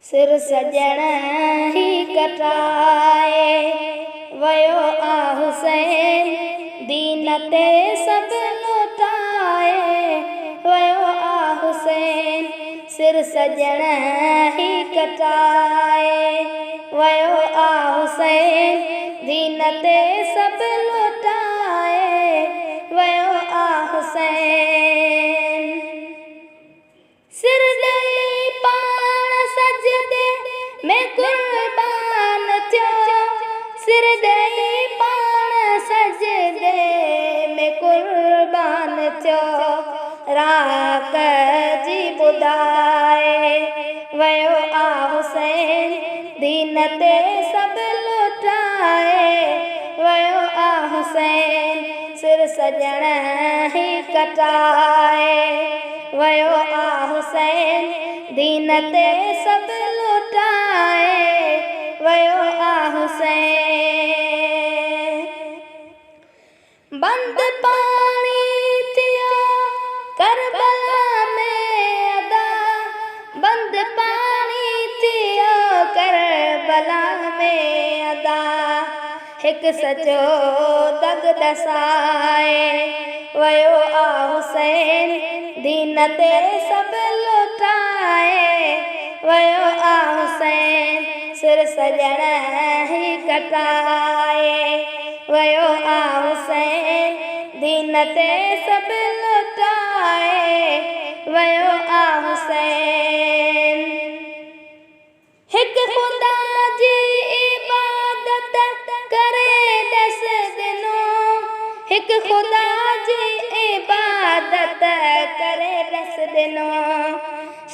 सिर सजण ही कटाए वयो आ हुसैन, दीन ते सब लुटाए वयो आ हुसैन। सिर सजण ही कटाए वयो आ हुसैन, दीन ते सब लुटाए वयो आ हुसैन। सिर ॾेई पाण सजदे में कुर्बान थियो, सिर ॾेई पाण सजदे में कुर्बान थियो। राख जी ॿुधाए वयो आ हुसैन, दीन ते सब लुटाए वयो आ हुसैन। सिर सजण ही कटाए वयो आ हुसैन, दीन ते सब लुटाए वयो आ हुसैन। बंद पानी थियो करबला में अदा, बंद पानी थियो करबला में अदा। हिक सचो दग दसाए वयो आ हुसैन, दीन ते सब लुटाए वयो आ हुसैन। सिर सजण ही कटाए वयो आ हुसैन, दीन ते सब लुटाए वयो आ हुसैन। हिक खुदा जी इबादत करे दस दिनो, हिक खुदा जी इबादत करे दस दिनो।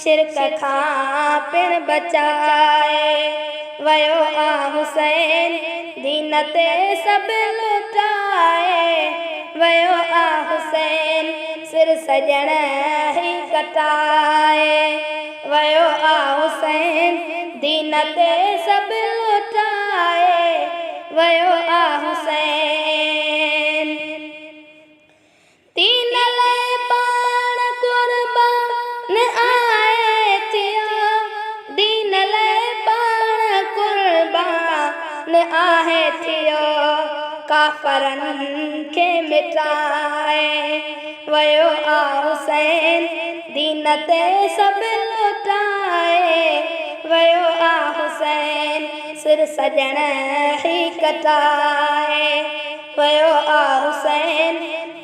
शिरक खां पिण बचाए वयो आ हुसैन, दीन ते सब लुटाए वयो आ हुसैन। सिर सजण ही कटाए वयो आ हुसैन, दीन ते सब लुटाए वयो आ हुसैन। दीन लाइ पाण कुर्बान आए थियो, दीन लाइ पाण कुर्बान आहे थियो। काफ़रनि खे मिटाए वयो आ हुसैन, दीन ते सब लुटाए वयो आ हुसैन। सिर सजण ही कटाए वयो आ हुसैन,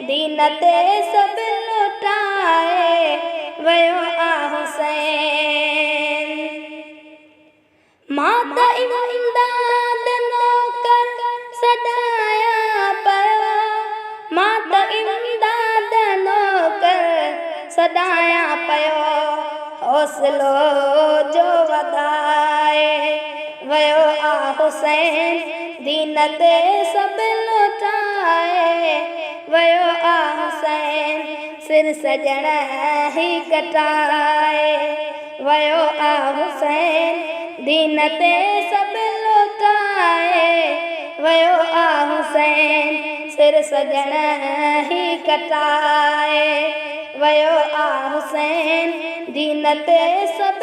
दीन ते सब लुटाए वयो आ हुसैन। मात इमदाद नौकर सदाया पयो, मात इमदाद नौकर सदाया पयो। हौसलो जो वधाए वयो आ हुसैन, दीन ते सब लुटाए वयो आ हुसैन। सिर सजण ही कटाए वयो आ हुसैन, दीन ते सब लुटाए वयो आ हुसैन। सिर सजण ही कटाए वयो आ हुसैन, दीन ते सब